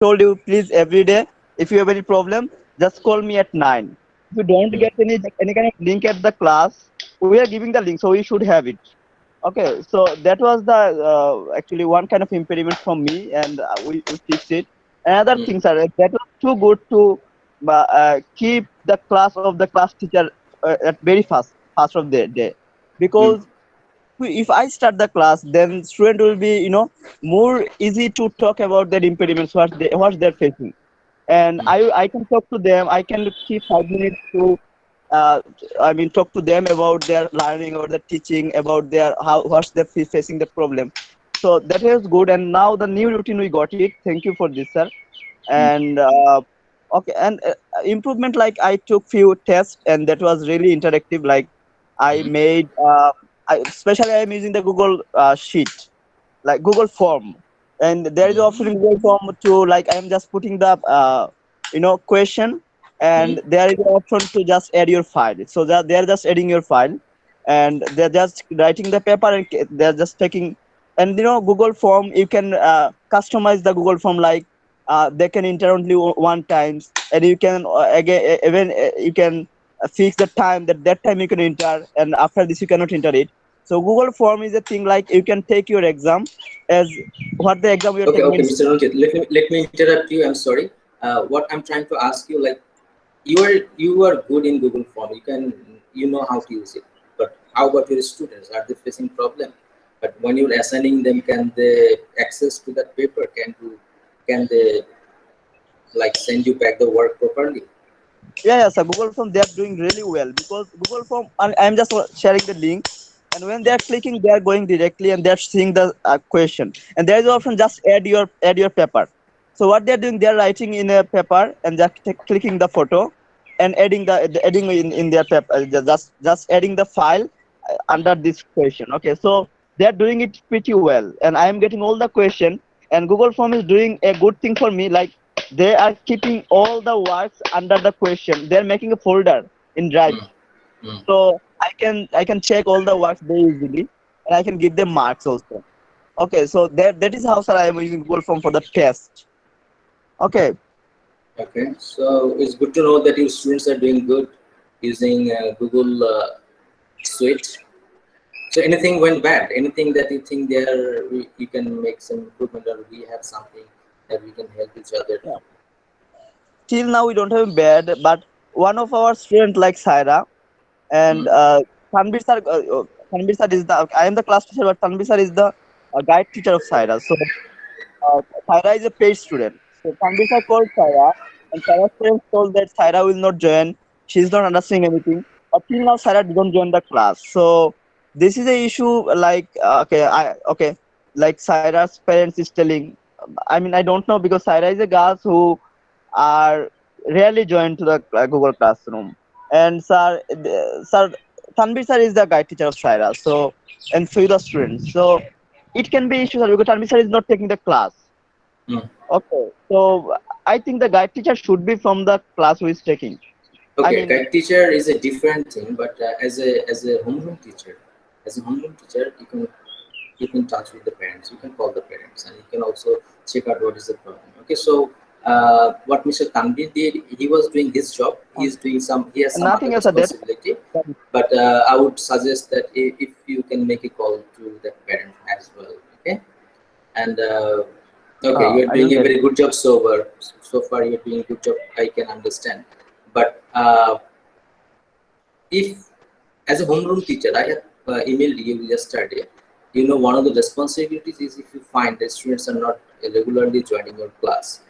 told you, please every day, if you have any problem, just call me at 9. If you don't Mm. get any kind of link at the class, we are giving the link, so we should have it. Okay, so that was the actually one kind of impediment from me, and we fixed it. Another Mm. things are that was too good to keep the class of the class teacher at very fast of the day, Mm. because if I start the class, then student will be more easy to talk about their impediments, what they're facing, and Mm. I can talk to them. I can keep 5 minutes to uh, I mean talk to them about their learning or their teaching, about their how what's they facing the problem. So that is good. And now the new routine we got it. Thank you for this, sir. Mm. And okay, and improvement, like I took few tests and that was really interactive. Like I Mm. made especially I'm using the Google sheet, like Google form, and there is an option Mm. in Google form to, like, I'm just putting the question, Mm. and there is an option to just add your file. So that they're just adding your file, and they're just writing the paper, and they're just taking. And Google form, you can customize the Google form, like they can enter only one times, and you can again even you can fix the time, that time you can enter, and after this you cannot enter it. So Google Form is a thing, like you can take your exam as what the exam you're Okay, taking okay, in Mr. school. Ranjit, let me interrupt you. I'm sorry. What I'm trying to ask you, like, you are good in Google Form. You know how to use it. But how about your students? Are they facing problem? But when you're assigning them, can they access to that paper? Can they like send you back the work properly? Yeah, so Google Form, they are doing really well, because Google Form, I'm just sharing the link, and when they are clicking, they are going directly and they're seeing the question, and there is often just add your paper. So what they're doing, they're writing in a paper and just clicking the photo and adding the adding in their paper, just adding the file under this question. Okay, so they're doing it pretty well, and I am getting all the question, and Google Form is doing a good thing for me, like they are keeping all the works under the question. They're making a folder in Drive, Mm. Mm. so I can check all the works very easily, and I can give them marks also. Okay, so that is how, sir, I am using Google Form for the test. Okay. Okay, so it's good to know that your students are doing good using Google Suite. So anything went bad? Anything that you think you can make some improvement, or we have something that we can help each other? Yeah. Till now we don't have bad, but one of our student, like Saira, and Mm. Tanvir sir, Tanvir sir is the, I am the class teacher, but Tanvir sir is the guide teacher of Saira. So Saira is a paid student. So Tanvir sir called Saira, and Saira's parents told that Saira will not join. She's not understanding anything. But till now, Saira didn't join the class. So this is a issue. Like like Saira's parents is telling. I mean, I don't know, because Saira is a girl who are rarely joined to the Google Classroom. And sir, Tanvir sir is the guide teacher of Saira. So, and few the students. So it can be issues, because Tanvir sir is not taking the class. Mm. Okay, so I think the guide teacher should be from the class who is taking. I Okay, mean, guide teacher is a different thing, but as a homeroom teacher, you can touch with the parents. You can call the parents, and you can also check out what is the problem. Okay, so what Mr. Tanvi did, he was doing his job. He has some other nothing else at that. responsibility, but I would suggest that if you can make a call to the parent as well. Okay, and okay, you're I doing don't a get it. very good job so far. You're doing a good job. I can understand, but if as a homeroom teacher, I have emailed you yesterday. One of the responsibilities is if you find that students are not regularly joining your class,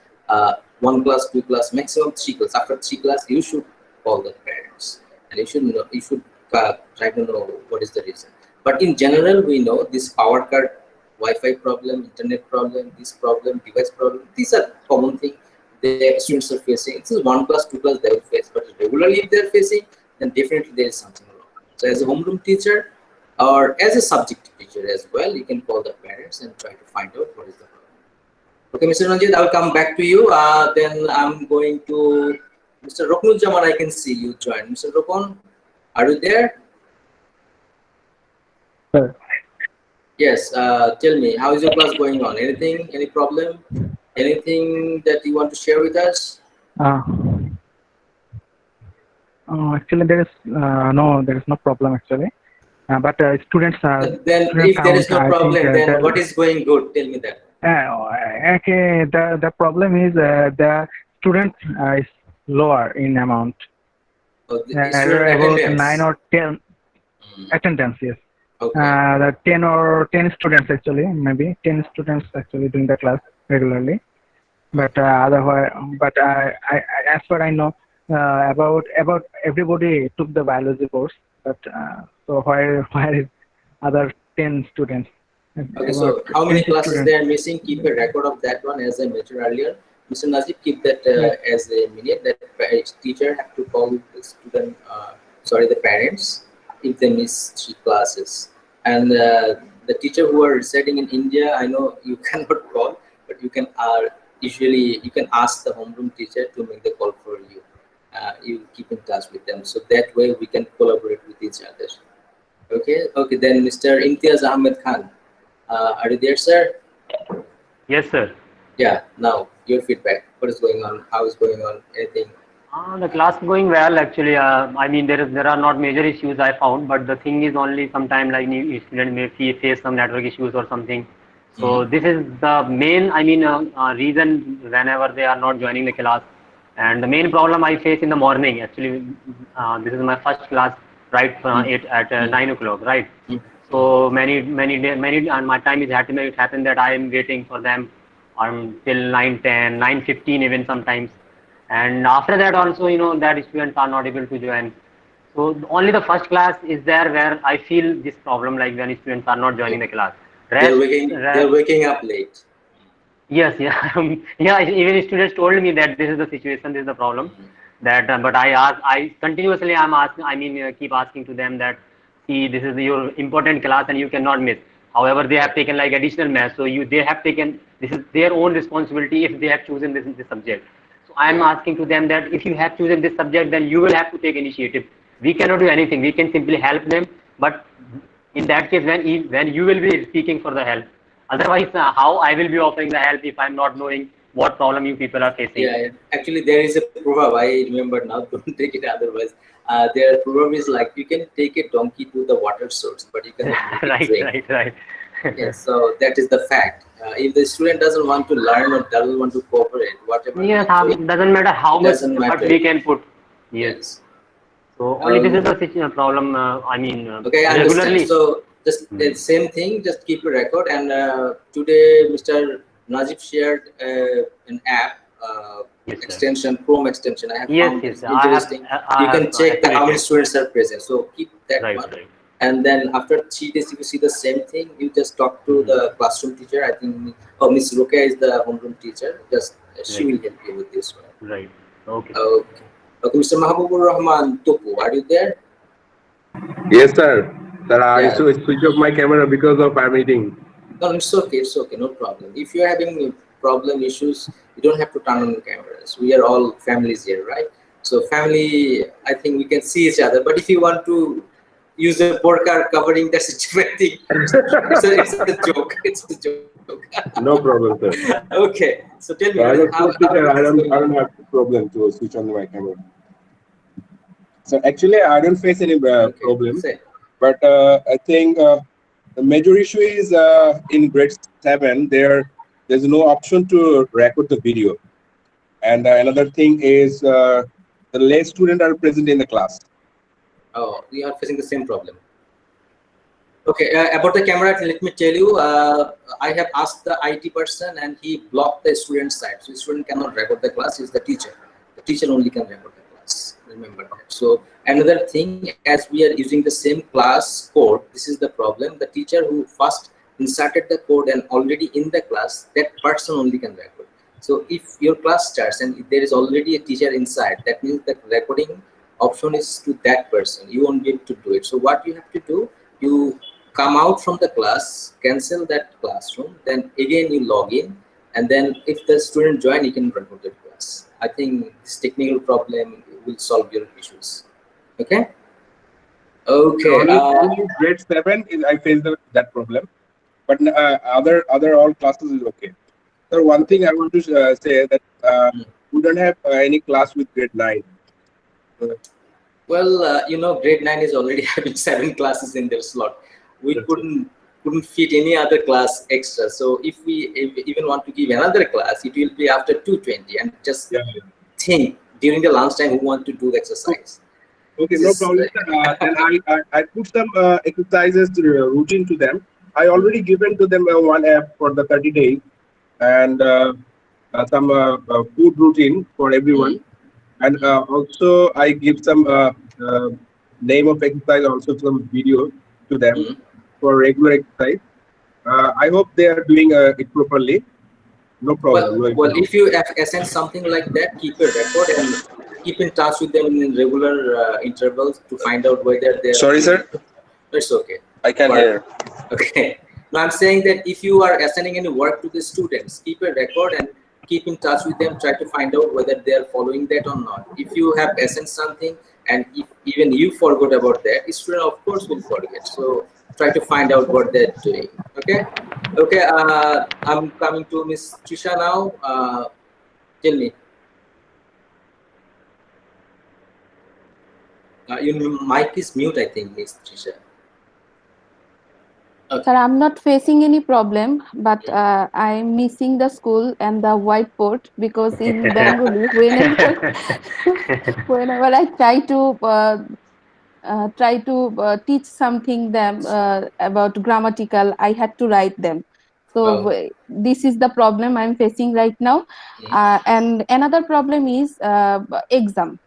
one class, two class, maximum three class. After three class, you should call the parents, and you should try to know what is the reason. But in general, we know this power cut, Wi-Fi problem, internet problem, this problem, device problem. These are common things the students are facing. This is one class, two class they will face, but regularly if they are facing, then definitely there is something wrong. So as a homeroom teacher or as a subject teacher as well, you can call the parents and try to find out what is the problem. Okay, Mr. Ranjit, I will come back to you. Then I'm going to Mr. Roknul Jaman. I can see you join. Mr. Rokon, are you there? Sir, Yes. Tell me, how is your class going on? Anything? Any problem? Anything that you want to share with us? Uh, Actually, there is no problem actually. But Then, student if there count, is no I think problem, then what is going good? Tell me that. okay, the problem is the student is lower in amount. Oh, the student About 9 attendance. or 10 Hmm. attendance, yes. Okay. The 10 or 10 students actually, maybe 10 students actually doing the class regularly. But Okay. otherwise, but as far I know, about everybody took the biology course. But so where is other 10 students? Okay, About so how many 20 classes they students. are missing? Keep a record of that one, as I mentioned earlier. Mr. Najib, keep that Yes. as a minute that teacher have to call the student, sorry, the parents if they miss 3 classes. And the teacher who are residing in India, I know you cannot call, but you can usually you can ask the homeroom teacher to make the call for you. You keep in touch with them, so that way we can collaborate with each other. Okay, okay. Then Mr. Imtiaz Ahmed Khan. Are you there, sir? Yes, sir. Yeah. Now your feedback. What is going on? How is going on? Anything? The class going well actually. I mean, there are not major issues I found, but the thing is only sometime like new student may face some network issues or something. So Mm-hmm. this is the main, I mean, reason whenever they are not joining the class. And the main problem I face in the morning actually, this is my first class, right? It at 9 o'clock, right? Mm-hmm. So many and my time is happening. It happened that I am waiting for them till 9:10, 9:15 even sometimes. And after that also, that students are not able to join. So only the first class is there where I feel this problem, like when students are not joining the Okay. class. They're Rest, waking. re- They're waking up late. yes, yeah, yeah. Even students told me that this is the situation, this is the problem. Mm-hmm. That, but I continuously I'm asking. I mean, keep asking to them that, see, this is your important class and you cannot miss. However, they have Okay. taken like additional math, so they have taken, this is their own responsibility if they have chosen this subject. So I am Yeah. asking to them that if you have chosen this subject, then you will have to take initiative. We cannot do anything. We can simply help them, but in that case, when you will be seeking for the help, otherwise, how I will be offering the help if I'm not knowing what problem you people are facing? Yeah, yeah. Actually, there is a proverb. I remember now. Don't take it otherwise. Their proverb is like you can take a donkey to the water source, but you cannot make it Right, drink. right, right. Yes, so that is the fact. If the student doesn't want to learn or doesn't want to cooperate, whatever we Yes, are doing, doesn't matter how it much doesn't effort matter. we can put. Yes. Yes. So only this is Um, the problem. I mean, okay, I understand. regularly. So just the Hmm. same thing, just keep a record. And today, Mr. Najib shared an app Yes, sir. extension, Chrome extension. I have Yes, found yes. it's interesting. I You can have check the how many activated. students are present. So keep that Right, one. right. And then after 3 days, if you see the same thing, you just talk to Hmm. the classroom teacher. I think, oh, Miss Rukia is the homeroom teacher. Just she Right, will help you with this one. right. Okay, sir. Okay. Okay, Mr. Mahabubur Rahman Tupu, are you there? Yes, sir. Sir, I Yeah. switch off my camera because of our meeting. No, it's okay. It's okay. No problem. If you're having problem issues, you don't have to turn on the cameras. We are all families here, right? So family, I think we can see each other. But if you want to use a burqa covering, that's a different thing. It's a joke. It's a joke. No problem, sir. Okay. So tell me, So as a sports how teacher, everything's going I on? don't have problem to switch on my camera. So actually, I don't face any Okay. problem. Say. But I think the major issue is in grade 7, there's no option to record the video. And another thing is the less students are present in the class. Oh, we are facing the same problem. Okay, about the camera, let me tell you, I have asked the IT person and he blocked the student side. So the student cannot record the class, it's the teacher. The teacher only can record the class. Remember that. So another thing, as we are using the same class code, this is the problem. The teacher who first inserted the code and already in the class, that person only can record. So if your class starts and if there is already a teacher inside, that means that recording option is to that person. You won't be able to do it. So what you have to do, you come out from the class, cancel that classroom, then again you log in, and then if the student join, you can record the class. I think this technical problem will solve your issues. Okay. Okay. Only grade 7 is I face that problem. But other all classes is okay. So one thing I want to say that Mm. we don't have any class with grade 9. Uh, Well, grade 9 is already having 7 classes in their slot. We that's it. couldn't fit any other class extra. So if we even want to give another class, it will be after 2:20. And just Yeah. think during the lunchtime who want to do the Oh, exercise. okay, This no is problem, sir. Then I put some exercises routine to them. I Mm, already given to them one app for the 30 days and some food routine for everyone. mm, And mm, also I give some name of exercise, also some video to them mm. for regular exercise. I hope they are doing it properly. No problem, no Well, issue. if you assign something like that, keep a record and keep in touch with them in regular intervals to find out whether they are Sorry, doing. sir. It's okay. I can But hear. okay. Now I'm saying that if you are assigning any work to the students, keep a record and keep in touch with them. Try to find out whether they are following that or not. If you have assigned something and if even you forgot about that, the student of course will forget. So try to find out what they're doing. Okay. Okay. I'm coming to Miss Trisha now. Tell me, your mic is mute, I think, Miss Trisha. Sir, Okay. I'm not facing any problem, but Mm. I'm missing the school and the whiteboard because in Bengali, whenever whenever I try to teach something them about grammatical, I had to write them. So Oh. this is the problem I'm facing right now. Mm, And another problem is exam.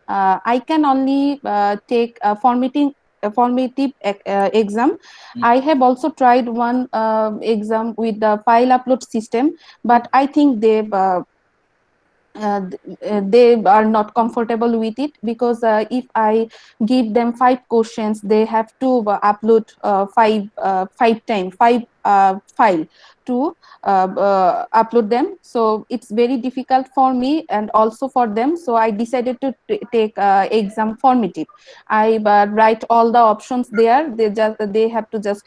I can only take a formative exam. mm, I have also tried one exam with the file upload system, mm. but I think they are not comfortable with it because if I give them 5 questions, they have to upload five times five file to upload them. So it's very difficult for me and also for them. So I decided to take exam formative. I write all the options there. They have to just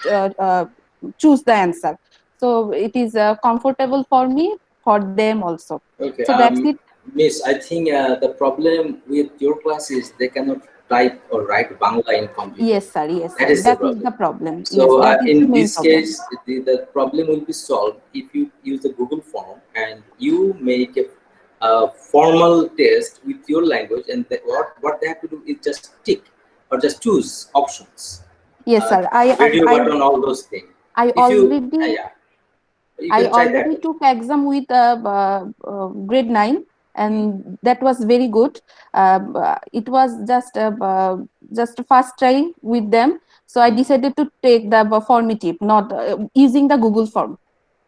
choose the answer. So it is comfortable for me, for them also. Okay. So that's it. Miss, I think the problem with your class is they cannot type or write Bangla in computer. Yes, sir. Yes, That sir. is the That is problem. the problem. Yes, So that is the in main this problem. case, the problem will be solved if you use the Google form and you make a formal test with your language, and what they have to do is just tick or just choose options, Yes, uh, sir. radio button, all those things. I If you, already yeah, you I can try that. already took exam with grade 9, Mm, and that was very good. It was just a first try with them, so I mm. decided to take the formative, not using the Google form.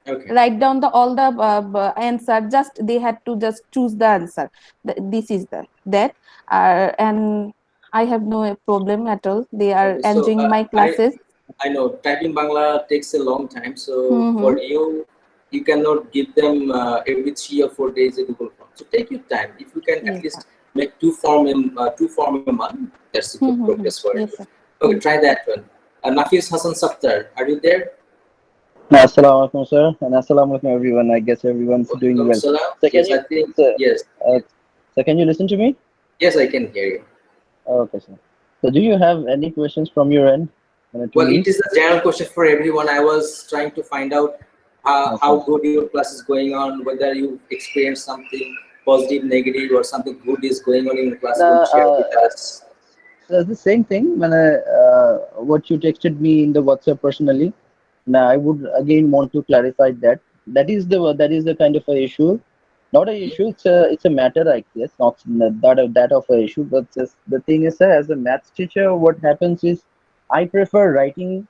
Okay. Write down the all the answer. Just they had to just choose the answer. This is the that, and I have no problem at all. They are Okay. So enjoying my I classes. I know typing Bangla takes a long time. So Mm-hmm. for you, you cannot give them every 3 or 4 days a Google form. So take your time. If you can at Yes, sir. least make two form a month, that's a good Mm-hmm. progress for you. Yes, sir. Okay, try that one. Nafis Hassan Sattar, are you there? Assalamu alaikum, sir, and assalamu alaikum, everyone. I guess everyone's doing Walaikum well. salam. So can Yes, you, I think sir, yes, uh, yes, so can you listen to me? yes, I can hear you. Okay, sir. So do you have any questions from your end to Well, it me? is a general question for everyone. I was trying to find out how Okay. good your class is going on, whether you experienced something positive, negative, or something good is going on in your class. You want to share Uh, with us? so the same thing when what you texted me in the WhatsApp personally. Now I would again want to clarify that that is the kind of a issue, not a issue. It's a matter, I guess, not that of a issue. But just the thing is, sir, as a maths teacher, what happens is I prefer writing.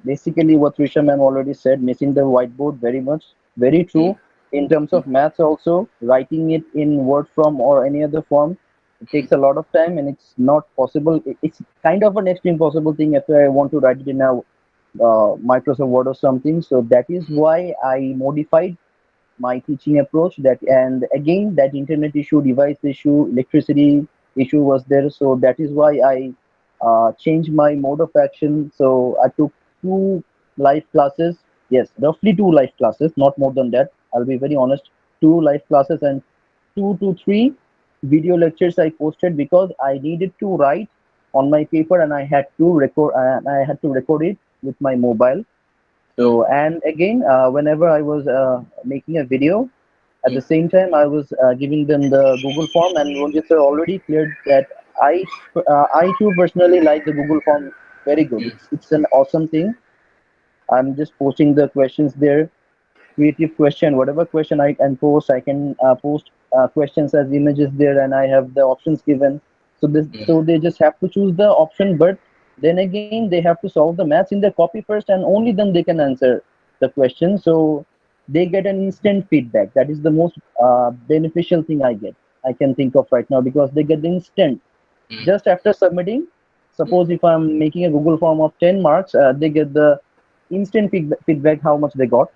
Basically, what Risha ma'am already said, missing the whiteboard very much, very Mm, true. In terms mm, of maths, also writing it in word form or any other form, it mm, takes a lot of time and it's not possible. It's kind of a next to impossible thing if I want to write it in a Microsoft Word or something. So that is mm, why I modified my teaching approach. That and again that internet issue, device issue, electricity issue was there. So that is why I changed my mode of action. So I took two live classes. Yes, roughly two live classes, not more than that. I'll be very honest, 2 live classes and 2 to 3 video lectures I posted because I needed to write on my paper and I had to record it with my mobile. So, and again, whenever I was making a video, at the same time, I was giving them the Google form, and Ronjit sir already cleared that I too personally like the Google form very good. It's an awesome thing. I'm just posting the questions there, creative question, whatever question I can post, I can post questions as images there, and I have the options given. So they just have to choose the option, but then again they have to solve the maths in their copy first, and only then they can answer the question. So they get an instant feedback. That is the most beneficial thing I can think of right now, because they get the instant just after submitting. Suppose if I'm making a Google form of 10 marks, they get the instant feedback how much they got.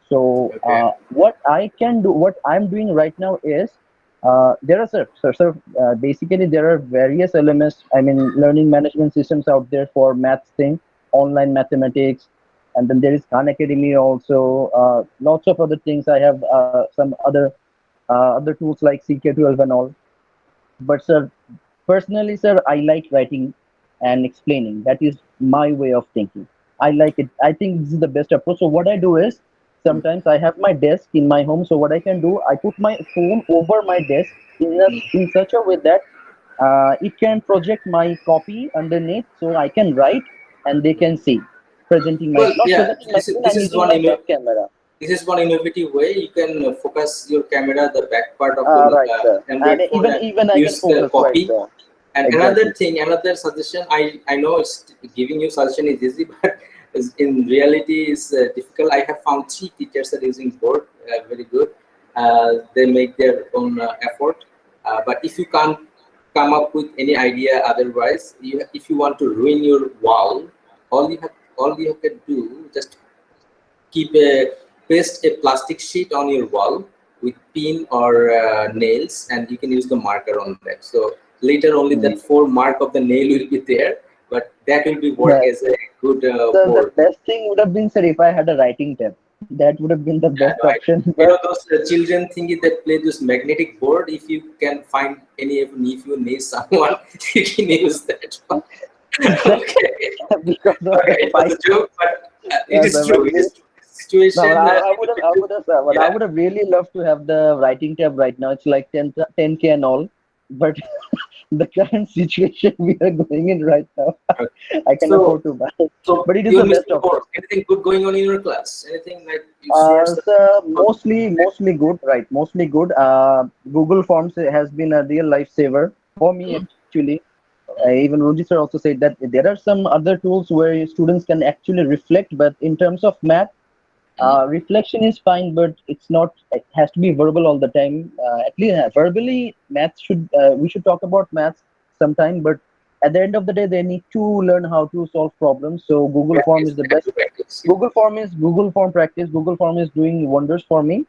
So what I can do, what I'm doing right now is, there are basically there are various LMS, I mean learning management systems out there for maths thing, online mathematics, and then there is Khan Academy also. Lots of other things. I have some other tools like CK12 and all. But sir, personally, sir, I like writing and explaining. That is my way of thinking. I like it. I think this is the best approach. So what I do is, sometimes I have my desk in my home. So what I can do, I put my phone over my desk in such a way that it can project my copy underneath, so I can write and they can see. Presenting my Well, not yeah, presenting my screen. this I'm is using my back camera. this is one innovative way you can focus your camera the back part of your Right, sir. And Android phone and even I can use the focus. Right, copy. sir. And another Exactly. thing, another suggestion, I know it's giving you suggestion is easy, but in reality is difficult. I have found 3 teachers are using board very good. They make their own effort. But if you can't come up with any idea otherwise, if you want to ruin your wall, all you can do, just keep a paste a plastic sheet on your wall with pin or nails, and you can use the marker on that. So later only that 4 mark of the nail will be there, but that will be work Right. as a good So the board. best thing would have been, sir, if I had a writing tab. That would have been the Yeah, best right. option. You know But those children thinking that play this magnetic board. If you can find any, if you need someone, you can use that one. Okay. because of Okay, the it was fight, a joke, but it yes, is true. It is true. no, but Situation. I would have, but I Yeah. would have really loved to have the writing tab right now. It's like 10K and all, but the current situation we are going in right now, Okay. I can So, afford to buy. so But it is you're the best missing option. more. Anything good going on in your class? Anything like you source? So mostly good, right? Mostly good. Google Forms has been a real lifesaver for me actually. Even Roji sir also said that there are some other tools where students can actually reflect, but in terms of math, reflection is fine, but it's not. It has to be verbal all the time. At least verbally, math should. We should talk about maths sometime, but at the end of the day, they need to learn how to solve problems. So Google Form Practice. is the They have best. to practice. Yeah. Google Form practice. Google Form is doing wonders for me.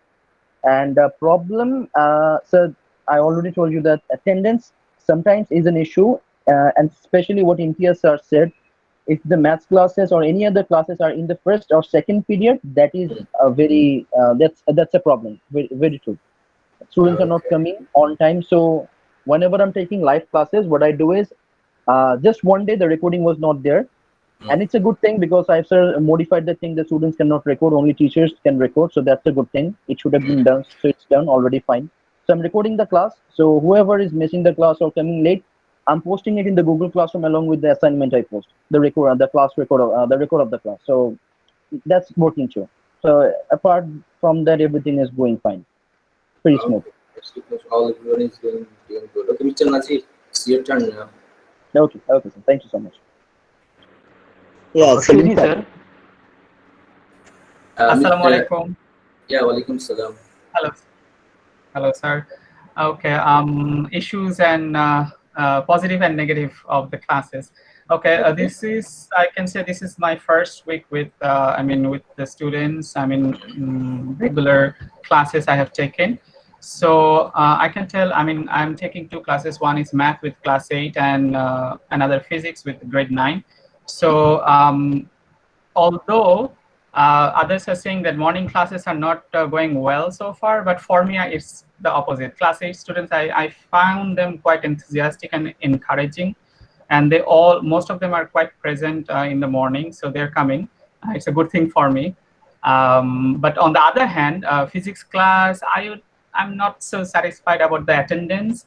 And problem, so I already told you that attendance sometimes is an issue, and especially what Imtiaz sir said, if the maths classes or any other classes are in the first or second period, that is a very that's a problem. Very, very true. Students are not Okay. coming on time. So whenever I'm taking live classes, what I do is, just one day the recording was not there, and it's a good thing because I've sir modified the thing that students cannot record, only teachers can record. So that's a good thing. It should have been done, so it's done already, fine. So I'm recording the class. So whoever is missing the class or coming late, I'm posting it in the Google Classroom along with the assignment I post, the record, the class record, the record of the class. So that's working too. So apart from that, everything is going fine, pretty smooth. Okay. That's because all everyone is doing good. Okay, Mr. Najib, it's your turn now. Okay, okay, sir. Thank you so much. Yeah, Excuse me, Salim sir. sir. Assalamu Mr. alaikum. Yeah, walaikum salam. Hello, hello, sir. Okay, issues and positive and negative of the classes. Okay, Okay. this is, I can say this is my first week with, with the students. Regular classes I have taken. So I can tell, I'm taking 2 classes. One is math with class 8 and another physics with grade 9. So although Others are saying that morning classes are not going well so far, but for me, it's the opposite. Class 8 students, I found them quite enthusiastic and encouraging, and most of them are quite present in the morning, so they're coming. It's a good thing for me. But on the other hand, physics class, I'm not so satisfied about the attendance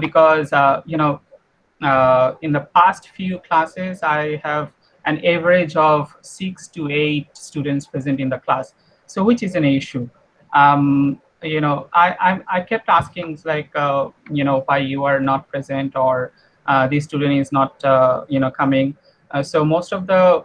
because in the past few classes, I have an average of 6 to 8 students present in the class, so which is an issue. I kept asking like, why you are not present, or this student is not, coming. So most of the,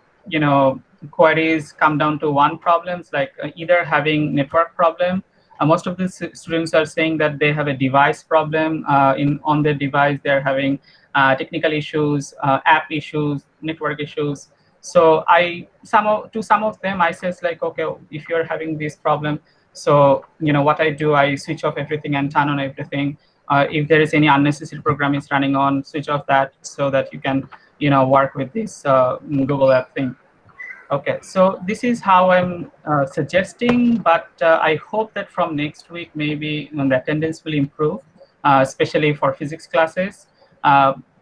queries come down to one problems, like either having network problem. Most of the students are saying that they have a device problem on their device. They're having technical issues, app issues, network issues. So to some of them, I says like, okay, if you're having this problem, so what I do, I switch off everything and turn on everything. If there is any unnecessary program is running on, switch off that so that you can work with this Google app thing. Okay, so this is how I'm suggesting, but I hope that from next week, maybe when the attendance will improve, especially for physics classes.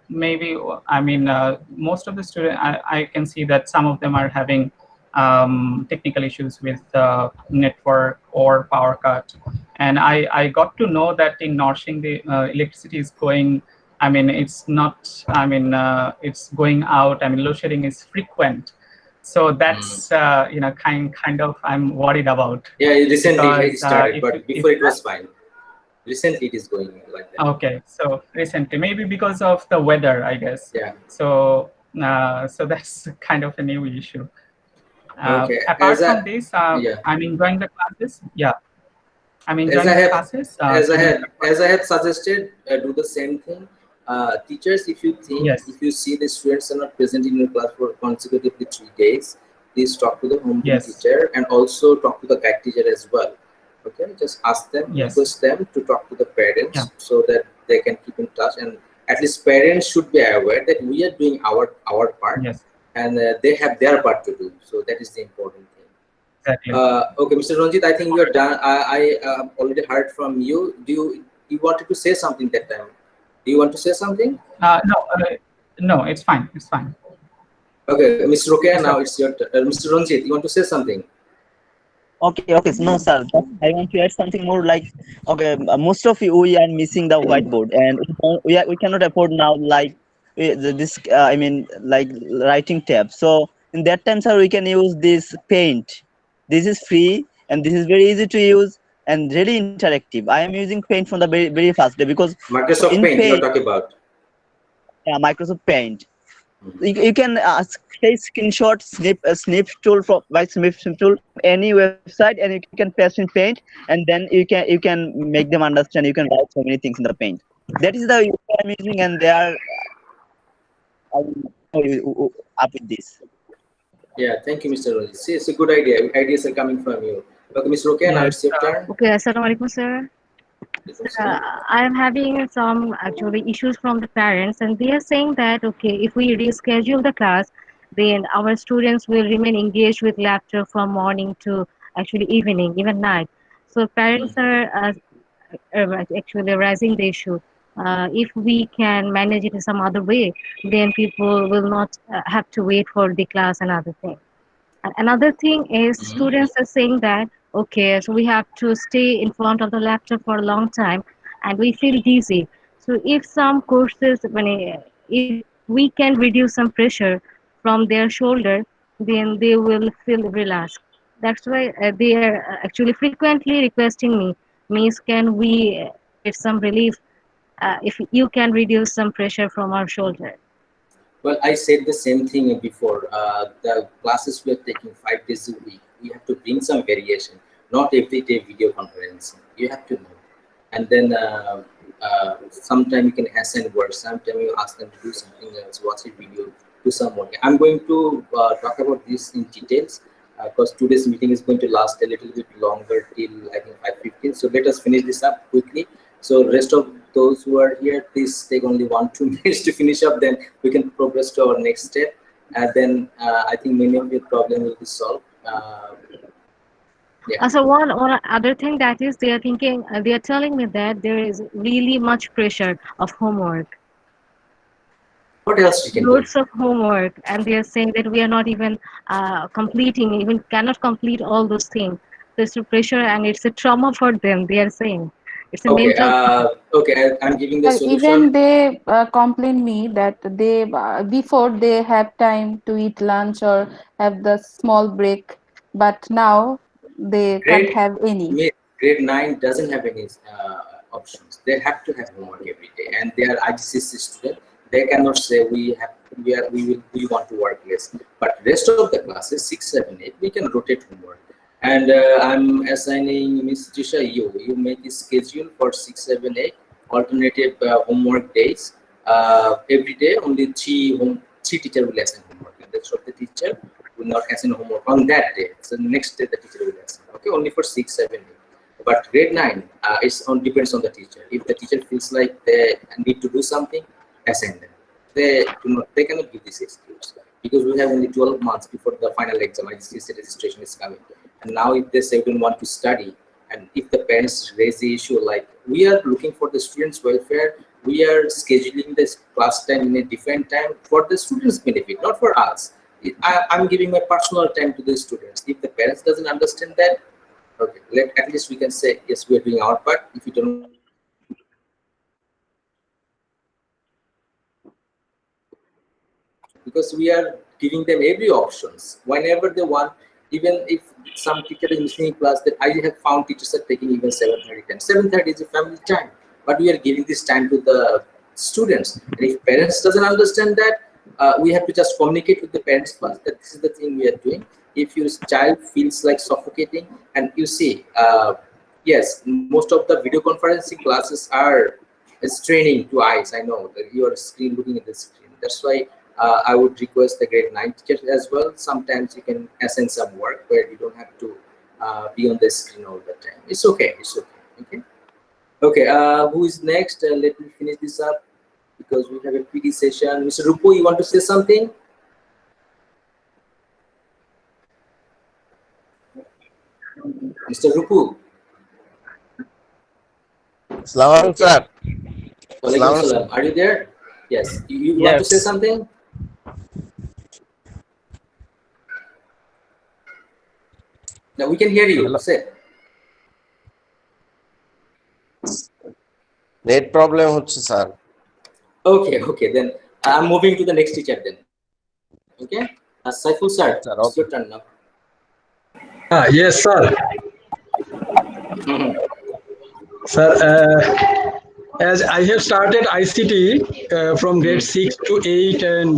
Maybe, most of the students, I can see that some of them are having technical issues with network or power cut. And I got to know that in Norshing, the electricity is going, it's not, it's going out. Load shedding is frequent. So that's kind of I'm worried about. Yeah, recently it because, started, but before it was fine. Recently it is going like that. Okay, so recently, maybe because of the weather, I guess. Yeah. So that's kind of a new issue. Okay. Apart from this, yeah. I'm enjoying the classes. Yeah, I'm enjoying As I the have, classes. as I had suggested, do the same thing. Teachers, if you think, Yes. if you see the students are not present in your class for consecutively 3 days, please talk to the homeroom Yes. teacher and also talk to the guide teacher as well. Okay, just ask them, Yes. request them to talk to the parents, Yeah. so that they can keep in touch, and at least parents should be aware that we are doing our part, Yes. and they have their part to do. So that is the important thing. Exactly. Okay, Mr. Ranjit, I think you're done. I already heard from you. Do you wanted to say something that time? Do you want to say something? No, it's fine. It's fine. Okay, Mr. Rokia, It's now okay. it's your turn. Mr. Ranjit, you want to say something? Okay. So no, sir. I want to add something more. Like, okay, most of you, we are missing the whiteboard, and we cannot afford now like this. Like writing tab. So in that time, sir, we can use this Paint. This is free, and this is very easy to use and really interactive. I am using Paint from the very first day, because Microsoft in Paint you are Paint, talking about. Microsoft Paint, you can take screenshot snip tool snip tool from any website, and you can paste in Paint, and then you can make them understand. You can write so many things in the Paint. That is the UI I'm using, and they are up with this. Yeah, thank you, Mr. Ranjit. See, it's a good idea. Ideas are coming from you. Okay, Mr. Rokia, now Yes. it's your turn. Okay, Assalamualaikum, sir. I am having some actually issues from the parents, and they are saying that okay, if we reschedule the class, then our students will remain engaged with laughter from morning to actually evening, even night. So parents are actually raising the issue. If we can manage it in some other way, then people will not have to wait for the class and other things. Another thing is students are saying that okay, so we have to stay in front of the laptop for a long time, and we feel dizzy. So if some courses, if we can reduce some pressure from their shoulder, then they will feel relaxed. That's why they are actually frequently requesting me, Miss, can we get some relief if you can reduce some pressure from our shoulder? Well, I said the same thing before. The classes we are taking 5 days a week, we have to bring some variation. Not every day video conferencing. You have to know. And then sometime you can assign work. Sometime you ask them to do something else, watch a video, do some work. I'm going to talk about this in details, because today's meeting is going to last a little bit longer till I think 5:15. So let us finish this up quickly. So rest of those who are here, please take only 1-2 minutes to finish up. Then we can progress to our next step. And then I think many of your problem will be solved. Yeah. So one other thing that is they are thinking, they are telling me that there is really much pressure of homework, What else you can do? loads of homework, and they are saying that we are not even completing, even cannot complete all those things. There's a pressure and it's a trauma for them. They are saying it's a Okay. mental. Okay. I'm giving the Well, solution. even they complain me that they before they have time to eat lunch or have the small break, but now they can't Grade have any. grade 9 doesn't have any options. They have to have homework every day, and they are IGCSE student. They cannot say we want to work less. But rest of the classes 6, 7, 8 we can rotate homework. And I'm assigning Miss Trisha, you make a schedule for 6, 7, 8 alternative homework days. Every day only three teacher will assign homework, and the rest of the teacher will not assign homework on that day. So next day the teacher will assign. Okay, only for 6, 7, 8. But grade 9 depends on the teacher. If the teacher feels like they need to do something, assign them. They cannot give this excuse because we have only 12 months before the final exam. IGCSE registration is coming, and now if they say we don't want to study, and if the parents raise the issue like we are looking for the students' welfare, we are scheduling this class time in a different time for the students' benefit, not for us. I'm giving my personal time to the students. If the parents doesn't understand that, okay, at least we can say yes, we are doing our part. If you don't, because we are giving them every options whenever they want. Even if some teacher is missing in class, that I have found teachers are taking even 7:30 time. 7:30 is a family time, but we are giving this time to the students. And if parents doesn't understand that, we have to just communicate with the parents first that this is the thing we are doing. If your child feels like suffocating, and you see, yes, most of the video conferencing classes are straining to eyes. I know that you are screen looking at the screen. That's why I would request the grade 9 teachers as well. Sometimes you can assign some work where you don't have to be on the screen all the time. It's okay. It's okay. Okay. Okay. Who is next? Let me finish this up because we have a PD session. Mr. Rupu, you want to say something? Mr. Rupu. Assalamualaikum, Okay. sir. Walaikum Assalamualaikum. salam. Are you there? Yes. You want to say Yes. something? Now we can hear you. Hello. Say. Net problem হচ্ছে sir. Okay. Okay. Then I'm moving to the next teacher then. Okay. Saiful sir, Sir, it's okay. your turn now. Yes, sir. Sir, as I have started ICT from grade 6 to 8 and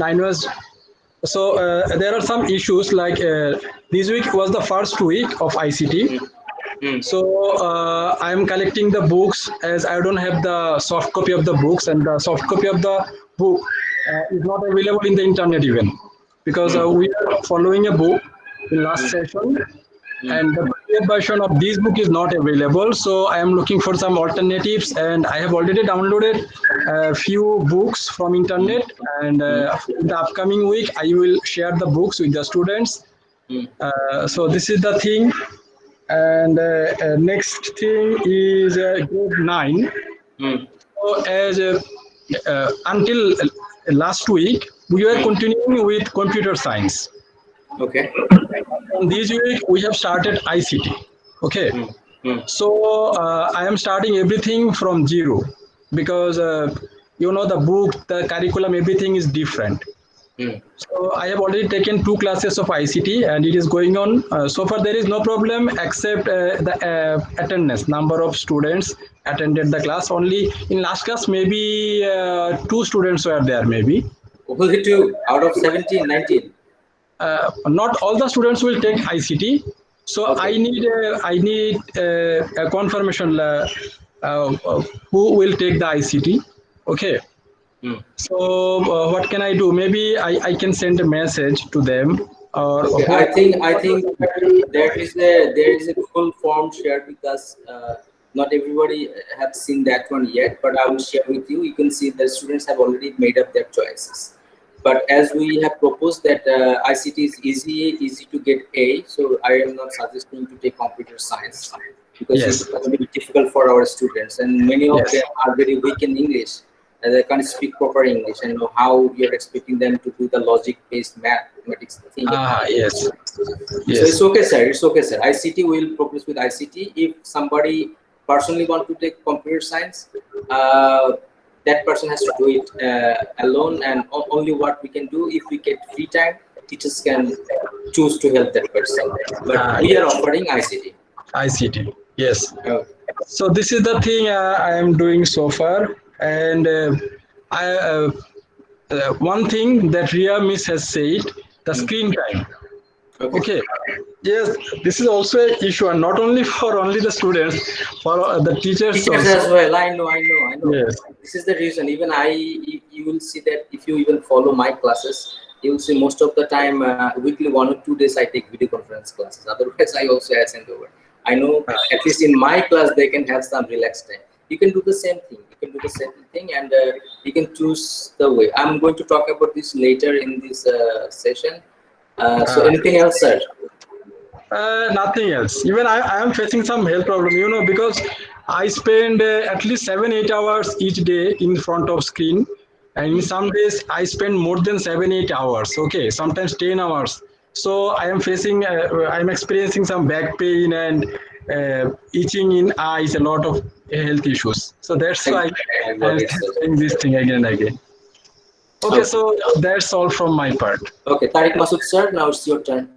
9 was so there are some issues like this week was the first week of ICT. So I am collecting the books as I don't have the soft copy of the books, and the soft copy of the book is not available in the internet even because we are following a book in last session, and the PDF version of this book is not available. So I am looking for some alternatives, and I have already downloaded a few books from internet, and in the upcoming week I will share the books with the students. So this is the thing. And next thing is grade 9. So as until last week we were continuing with computer science. Okay. And this week we have started ICT. Okay. So I am starting everything from zero because the book, the curriculum, everything is different. So I have already taken 2 classes of ICT and it is going on. So far there is no problem except the attendance, number of students attended the class. Only in last class maybe 2 students were there maybe. Only 2 out of 17, 19. Not all the students will take ICT. So Okay. I need a confirmation who will take the ICT. Okay. So what can I do? Maybe I can send a message to them. Or Okay. I think there is a Google form shared with us. Not everybody have seen that one yet, but I will share with you. You can see the students have already made up their choices. but as we have proposed that ICT is easy to get A, so I am not suggesting to take computer science because Yes. it's going to be difficult for our students, and many of Yes. them are very weak in English. They can't speak proper English, and know how you're expecting them to do the logic-based mathematics thing. Yes. So Yes. it's okay, sir. It's okay, sir. ICT will progress with ICT. If somebody personally want to take computer science, that person has to do it alone, and only what we can do, if we get free time, teachers can choose to help that person. But we are offering ICT. ICT. Yes. Okay. So this is the thing I am doing so far, and one thing that Ria Miss has said, the screen time. Okay. Yes, this is also an issue, and not only for only the students, for the teachers Teachers also. as well. I know. Yes. This is the reason. Even you will see that if you even follow my classes, you will see most of the time, weekly 1 or 2 days I take video conference classes. Otherwise, I also send over. I know at least in my class they can have some relaxed time. You can do the same thing. And you can choose the way. I'm going to talk about this later in this session. So anything else, sir? Nothing else. Even I am facing some health problem, because I spend at least 7-8 hours each day in front of screen, and in some days I spend more than 7-8 hours. Okay, sometimes 10 hours. So I am facing, I'm experiencing some back pain and itching in eyes, a lot of health issues. So that's why I I'm got it, sir. saying this thing again and again. Okay, so that's all from my part. Okay, Tariq Masood, sir, now it's your turn.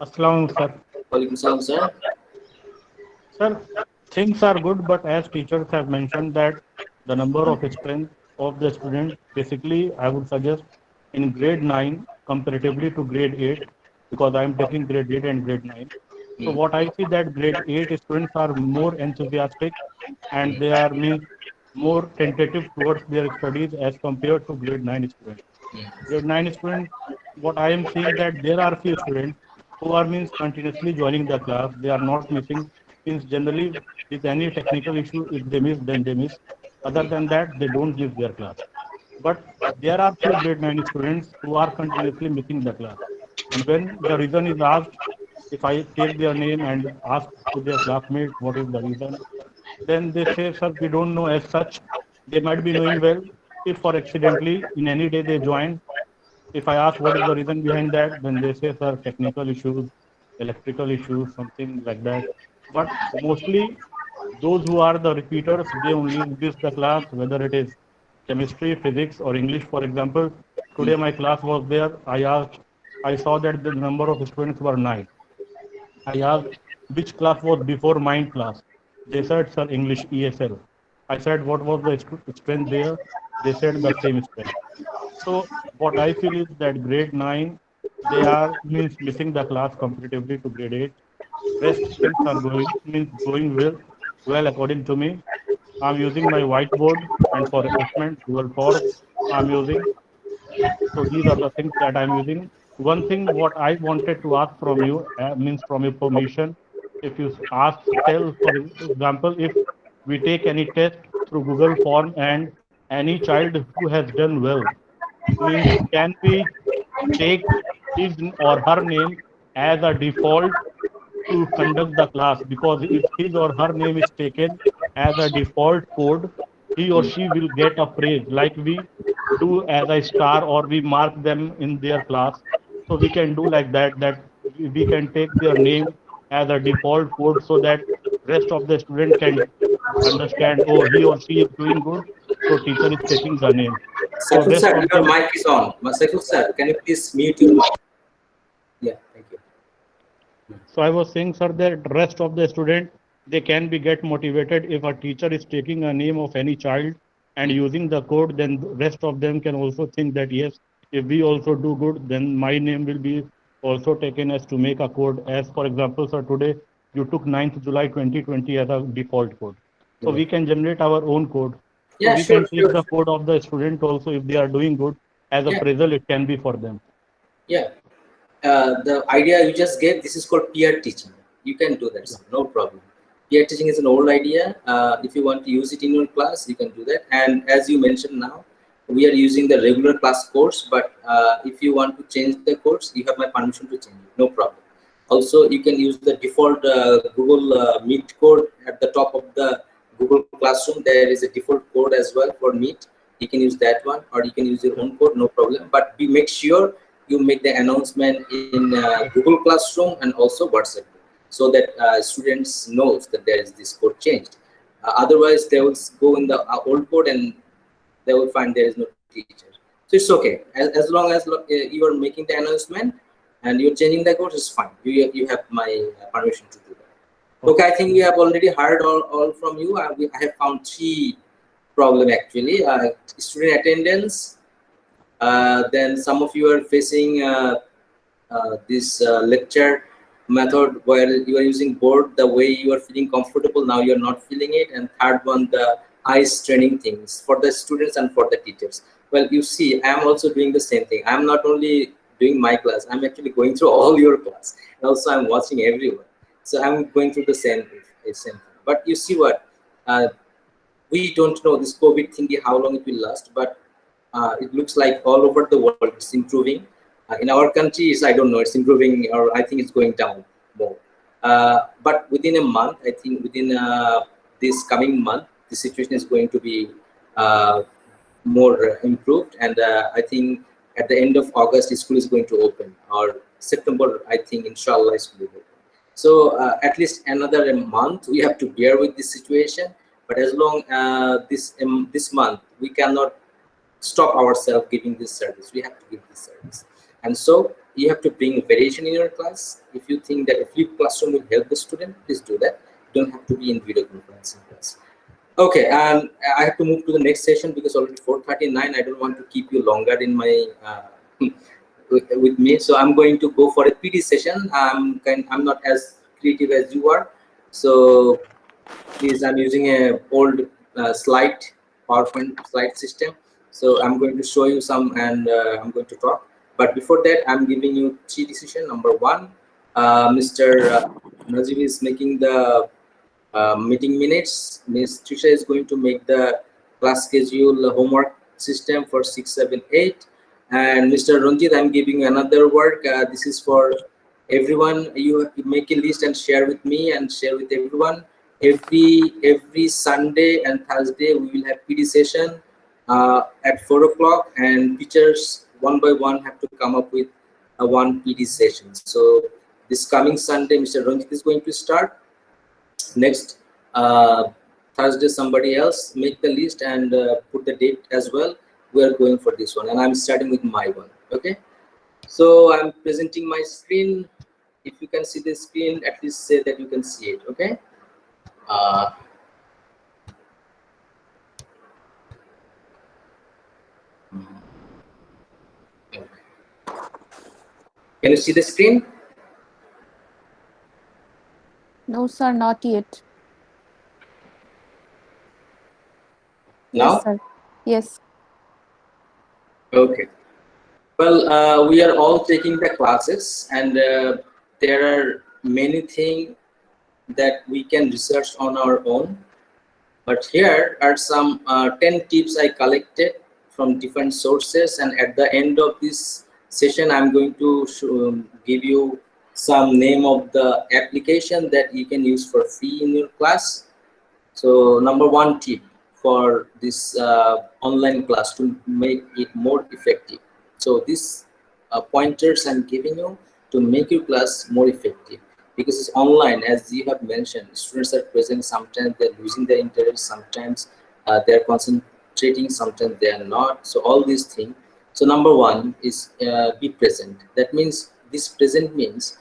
Assalamu sir. Walaikum salam, sir. Sir, things are good, but as teachers have mentioned that the number of strength of the student, basically, I would suggest in grade 9 comparatively to grade 8, because I am taking grade 8 and grade 9. So what I see that grade 8 students are more enthusiastic and they are more tentative towards their studies as compared to grade 9 students. Grade 9 students, what I am seeing that there are few students who are continuously joining the class. They are not missing. Generally, with any technical issue, if they miss, then they miss. Other than that, they don't give their class. But there are few grade 9 students who are continuously missing the class. And when the reason is asked, if I take their name and ask to their classmates what is the reason, then they say, sir, we don't know as such. They might be knowing well. If for accidentally in any day they join, if I ask what is the reason behind that, then they say, sir, technical issues, electrical issues, something like that. But mostly those who are the repeaters, they only miss the class, whether it is chemistry, physics, or English. For example, today my class was there. I saw that the number of students were 9. I asked which class was before mine class. They said, sir, English ESL. I said, what was the strength there? They said the same strength. So what I feel is that grade 9, they are missing the class comparatively to grade 8. Rest things are going well according to me. I'm using my whiteboard, and for assessment, Google Forms I'm using. So these are the things that I'm using. One thing what I wanted to ask from you, from your permission, if you tell, for example, if we take any test through Google Form and any child who has done well, can we take his or her name as a default to conduct the class? Because if his or her name is taken as a default code, he or she will get a praise like we do as a star, or we mark them in their class. So we can do like that we can take their name as a default code so that rest of the student can understand, oh, he or she is doing good, so teacher is taking the name. So Saiful rest sir, of your them. mic is on. Saiful sir, can you please mute your mic? Yeah, thank you. So I was saying, sir, that rest of the student, they can be get motivated if a teacher is taking a name of any child and using the code, then the rest of them can also think that, yes, if we also do good, then my name will be also taken as to make a code. As for example, sir, today you took 9th July 2020 as a default code. So we can generate our own code. So Yeah, we sure, can take the code of the student also if they are doing good as a Yeah. appraisal, it can be for them. Yeah. The idea you just gave, this is called peer teaching. You can do that, sir, no problem. Peer teaching is an old idea. If you want to use it in your class, you can do that. And as you mentioned now, we are using the regular class course, but if you want to change the course, you have my permission to change it, no problem. Also, you can use the default Google Meet code at the top of the Google Classroom. There is a default code as well for Meet. You can use that one, or you can use your own code, no problem. But make sure you make the announcement in Google Classroom and also WhatsApp, so that students knows that there is this code changed. Otherwise, they will go in the old code and they will find there is no teacher. So it's okay as long as you are making the announcement and you're changing the course, is fine. You have my permission to do that. Okay, I think we have already heard all from you. I have found 3 problem actually. Student attendance. Then some of you are facing this lecture method where you are using board the way you are feeling comfortable. Now you're not feeling it. And third one, the eyes training things for the students and for the teachers. Well, you see, I'm also doing the same thing. I'm not only doing my class, I'm actually going through all your class. And also I'm watching everyone. So I'm going through the same thing. But you see what, we don't know this COVID thingy, how long it will last, but it looks like all over the world it's improving. In our country, I don't know, it's improving, or I think it's going down more. But within a month, I think within this coming month, the situation is going to be more improved. And I think at the end of August, school is going to open, or September, I think, inshallah, school will open. So at least another month, we have to bear with this situation. But as long this month, we cannot stop ourselves giving this service. We have to give this service. And so you have to bring variation in your class. If you think that a flipped classroom will help the student, please do that. You don't have to be in video conferencing class. Okay, and I have to move to the next session because already 4:39. I don't want to keep you longer in my with me. So I'm going to go for a PD session. I'm not as creative as you are. So please, I'm using a old slide PowerPoint slide system. So I'm going to show you some, and I'm going to talk. But before that, I'm giving you 3 decisions. Number 1, Mr. Najib is making the meeting minutes. Ms. Trisha is going to make the class schedule homework system for 6, 7, 8. And Mr. Ranjit, I'm giving you another work. This is for everyone. You make a list and share with me and share with everyone. Every Sunday and Thursday, we will have PD session at 4 o'clock, and teachers one by one have to come up with a 1 PD session. So this coming Sunday, Mr. Ranjit is going to start. Next Thursday, somebody else make the list and put the date as well. We are going for this one, and I'm starting with my one. Okay, so I'm presenting my screen. If you can see the screen, at least say that you can see it. Okay. Can you see the screen? No, sir, not yet. Now? Yes, sir. Yes. Okay. Well, we are all taking the classes, and there are many things that we can research on our own. But here are some 10 tips I collected from different sources, and at the end of this session, I'm going to give you some name of the application that you can use for free in your class. So number 1 tip for this online class to make it more effective. So these pointers I'm giving you to make your class more effective, because it's online, as you have mentioned. Students are present, sometimes they're losing their interest, sometimes they're concentrating, sometimes they are not. So all these things. So number 1 is be present. That means, this present means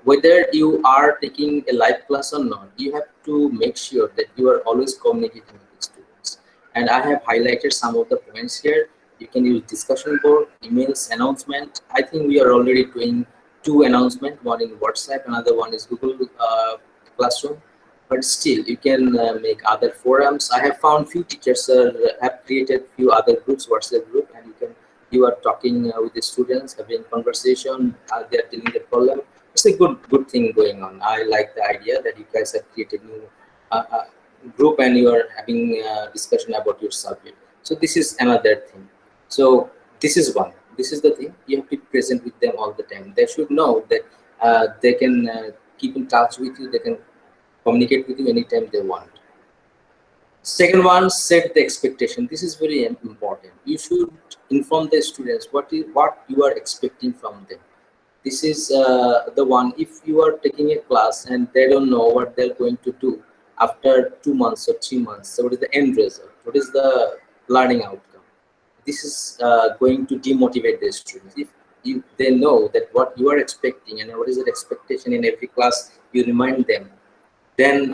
whether you are taking a live class or not, you have to make sure that you are always communicating with the students. And I have highlighted some of the points here. You can use discussion board, emails, announcement. I think we are already doing 2 announcements, one in WhatsApp, another one is Google Classroom. But still, you can make other forums. I have found few teachers have created few other groups, WhatsApp group, and you are talking with the students, having conversation. They are dealing the problem. It's a good thing going on. I like the idea that you guys have created new group and you are having discussion about your subject. So this is another thing. So this is one. This is the thing. You have to be present with them all the time. They should know that they can keep in touch with you. They can communicate with you anytime they want. Second one, set the expectation. This is very important. You should inform the students what you are expecting from them. This is the one. If you are taking a class and they don't know what they're going to do after 2 months or 3 months, so what is the end result? What is the learning outcome? This is going to demotivate the students. If they know that what you are expecting and what is the expectation in every class, you remind them, then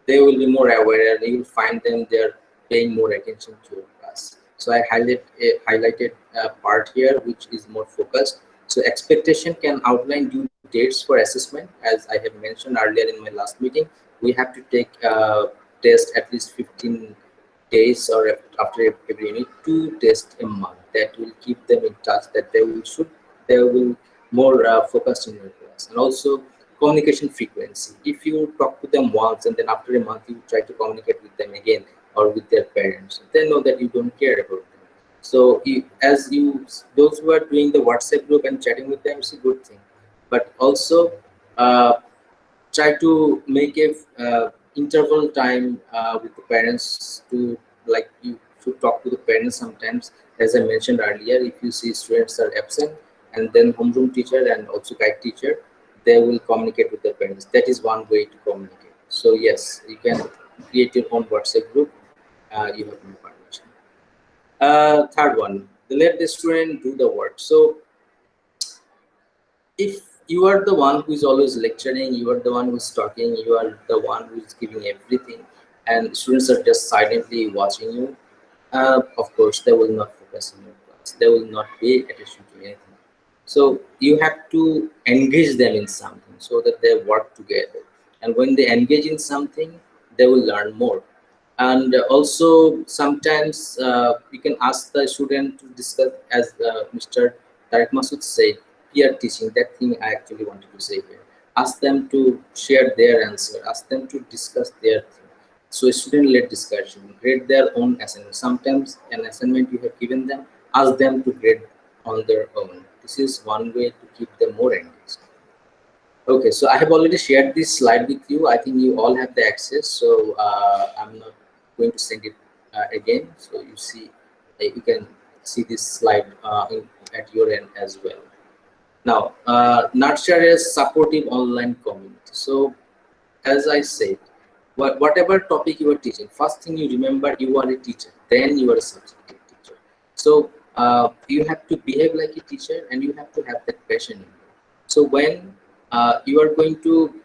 they will be more aware and you will find them they're paying more attention to your class. So I highlighted a part here which is more focused. So expectation can outline due dates for assessment. As I have mentioned earlier in my last meeting, we have to take test at least 15 days or after every unit, 2 tests a month. That will keep them in touch, that they will more focused in your class. And also communication frequency. If you talk to them once and then after a month you try to communicate with them again or with their parents, they know that you don't care about them. So those who are doing the WhatsApp group and chatting with them is a good thing, but also try to make a interval time with the parents to, like, you should talk to the parents sometimes. As I mentioned earlier, if you see students are absent, and then homeroom teacher and also guide teacher, they will communicate with the parents. That is one way to communicate. So yes, you can create your own WhatsApp group. You have no permission. Third one, let the student do the work. So if you are the one who is always lecturing, you are the one who is talking, you are the one who is giving everything, and students are just silently watching you, of course they will not focus in your class. They will not pay attention to anything. So you have to engage them in something so that they work together. And when they engage in something, they will learn more. And also sometimes you can ask the student to discuss, as Mr. Tariq Masood said, peer teaching. That thing I actually wanted to say here. Ask them to share their answer. Ask them to discuss their thing. So student-led discussion, grade their own assignment. Sometimes an assignment you have given them, ask them to grade on their own. This is one way to keep them more engaged. Okay, so I have already shared this slide with you. I think you all have the access, so I'm not going to send it again. So you see, you can see this slide at your end as well. Now, nurture a supportive online community. So as I said, whatever topic you are teaching, first thing you remember, you are a teacher, then you are a substitute teacher. So you have to behave like a teacher and you have to have that passion in you. So when you are going to,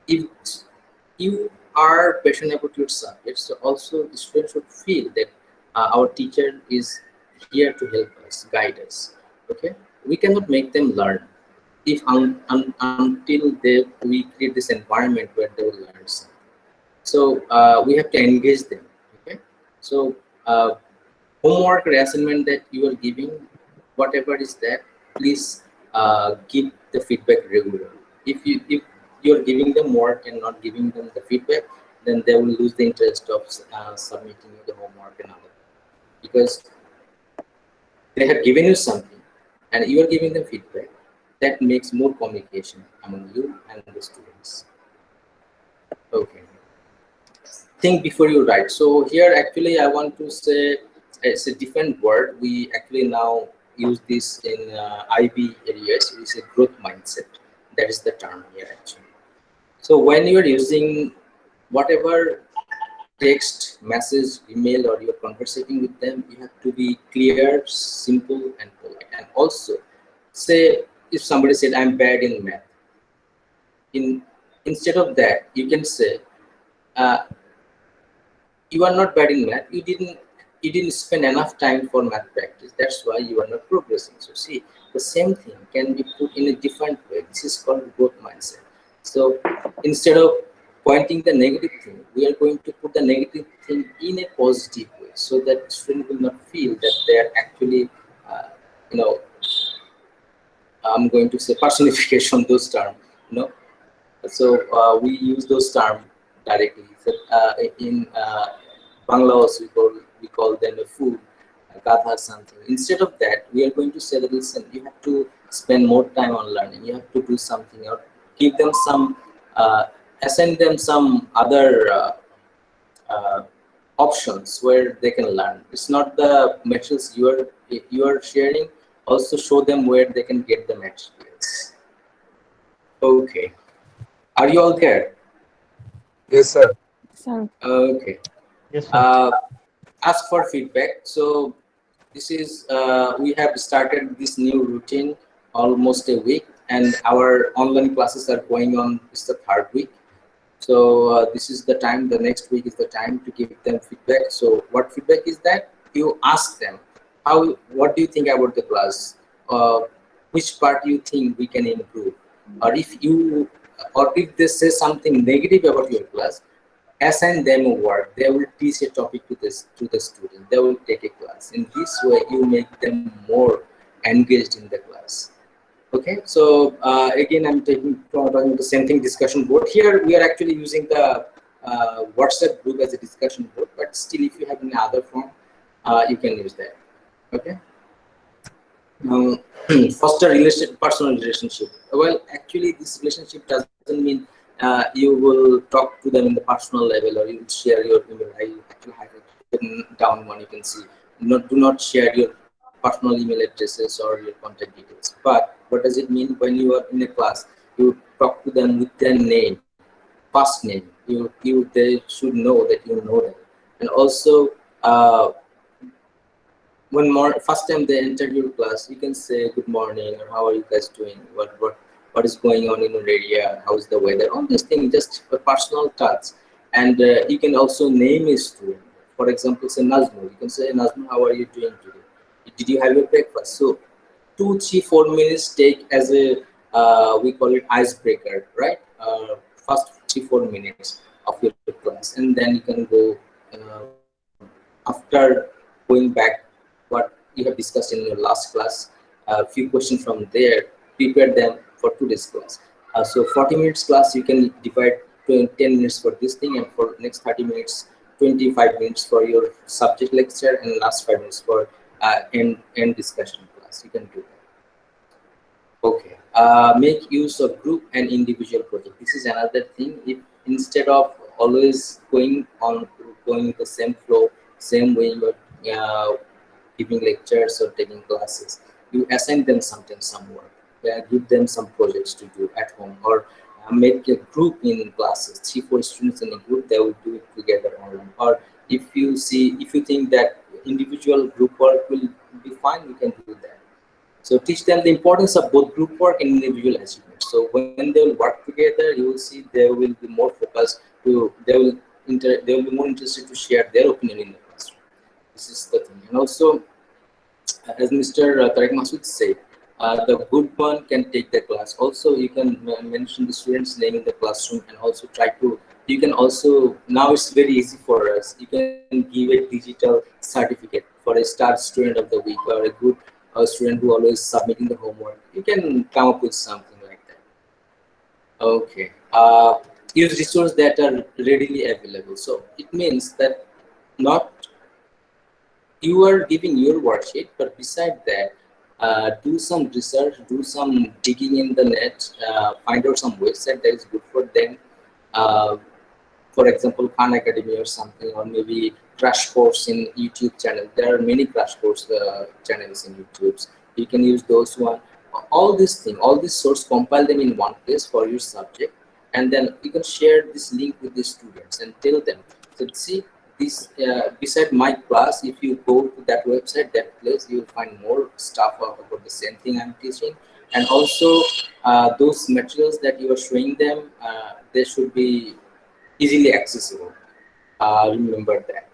if you are passionate about your subject, so also the students should feel that our teacher is here to help us, guide us. Okay, we cannot make them learn if until we create this environment where they will learn something. So we have to engage them. Okay, so homework or assignment that you are giving, whatever is that, please give the feedback regularly. If you're giving them work and not giving them the feedback, then they will lose the interest of submitting the homework and other, because they have given you something and you are giving them feedback. That makes more communication among you and the students. Okay, think before you write. So here actually I want to say it's a different word. We actually now use this in IB areas. It's a growth mindset. That is the term here actually. So when you're using whatever text, message, email, or you're conversating with them, you have to be clear, simple, and polite. And also, say if somebody said, I'm bad in math, instead of that, you can say, you are not bad in math, you didn't spend enough time for math practice, that's why you are not progressing. So see, the same thing can be put in a different way. This is called growth mindset. So instead of pointing the negative thing, we are going to put the negative thing in a positive way, so that the student will not feel that they are actually you know, I'm going to say personification those terms, you know. So we use those terms directly. So in Bangla also we call we call them a food, a gatha something. Instead of that, we are going to say that, listen, you have to spend more time on learning. You have to do something, or give them some, assign them some other uh, options where they can learn. It's not the materials you are sharing. Also show them where they can get the materials. Okay. Are you all there? Yes, sir. So Okay. Yes, sir. Uh, ask for feedback. So this is we have started this new routine almost a week, and our online classes are going on. It's the third week. So this is the time. The next week is the time to give them feedback. So what feedback is that? You ask them, how? What do you think about the class? Which part you think we can improve? Or if they say something negative about your class, assign them a work. They will teach a topic to the student. They will take a class. In this way, you make them more engaged in the class. Okay, so again, I'm talking the same thing, discussion board. Here, we are actually using the WhatsApp group as a discussion board, but still, if you have any other form, you can use that. Okay. Now, foster personal relationship. Well, actually, this relationship doesn't mean you will talk to them in the personal level, or you will share your email. I actually highlighted down one. You can see. Do not share your personal email addresses or your contact details. But what does it mean when you are in a class? You talk to them with their name, first name. They should know that you know them, and also. When first time they enter your class, you can say good morning, or how are you guys doing, what is going on in your area, how is the weather, all these things, just a personal touch. And you can also name a student. For example, say Nazmul. You can say, Nazmul, how are you doing today? Did you have your breakfast? So 2, 3, 4 minutes take as a we call it icebreaker, right? First 3, 4 minutes of your class, and then you can go after going back what you have discussed in your last class, a few questions from there, prepare them for today's class. So 40 minutes class, you can divide 10 minutes for this thing, and for next 30 minutes, 25 minutes for your subject lecture, and last 5 minutes for end discussion class. You can do that. Okay. Make use of group and individual project. This is another thing. If instead of always going the same flow, same way you are giving lectures or taking classes, you assign them something, some work. Give them some projects to do at home, or make a group in classes. 3, 4 students in a group, they will do it together online. Or if you think that individual group work will be fine, you can do that. So teach them the importance of both group work and individual achievement. So when they will work together, you will see they will be more focused they will be more interested to share their opinion in the classroom. This is the thing. And also, as Mr. Tariq Masood said, the good one can take the class. Also, you can mention the student's name in the classroom, and also you can also, now it's very easy for us. You can give a digital certificate for a star student of the week, or a good student who always submitting the homework. You can come up with something like that. Okay. Use resources that are readily available. So it means that not you are giving your worksheet, but beside that, do some research, do some digging in the net, find out some website that is good for them. Uh, for example, Khan Academy or something, or maybe crash course in YouTube channel. There are many crash course channels in YouTube. You can use those one. All these things, all these source, compile them in one place for your subject, and then you can share this link with the students and tell them. So see, this beside my class, if you go to that website, that place, you will find more stuff about the same thing I'm teaching, and also those materials that you are showing them, they should be easily accessible. Remember that.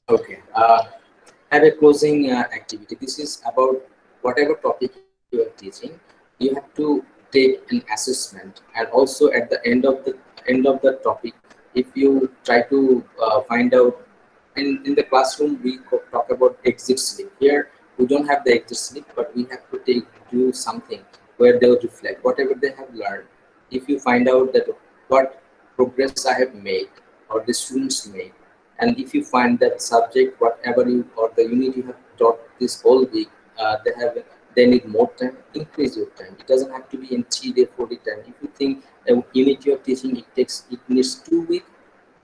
Okay. Have a closing activity. This is about whatever topic you are teaching. You have to take an assessment, and also at the end of the topic, if you try to find out in the classroom, we talk about exit slip. Here we don't have the exit slip, but we have to do something where they will reflect whatever they have learned. If you find out that what progress I have made or the students made, And if you find that subject, whatever you or the unit you have taught this whole week, they need more time, increase your time. It doesn't have to be in 3 day, 4 day time. If you think a unit you are teaching it needs 2 weeks,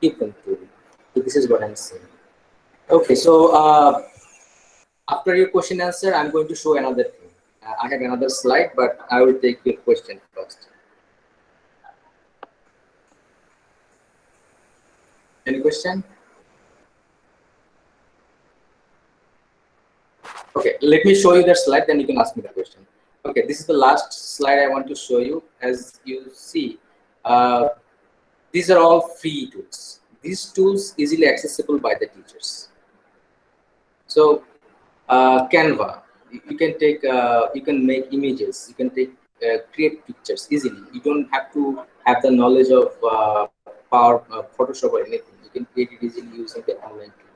keep them 2 weeks. So this is what I'm saying. Okay, so after your question answer, I'm going to show another thing. I have another slide, but I will take your question first. Any question? Okay, let me show you that slide, then you can ask me the question. Okay, this is the last slide I want to show you. As you see, these are all free tools. These tools easily accessible by the teachers. So Canva, you can take, you can make images, you can take, create pictures easily. You don't have to have the knowledge of Photoshop or anything. You can create it easily using the online tool.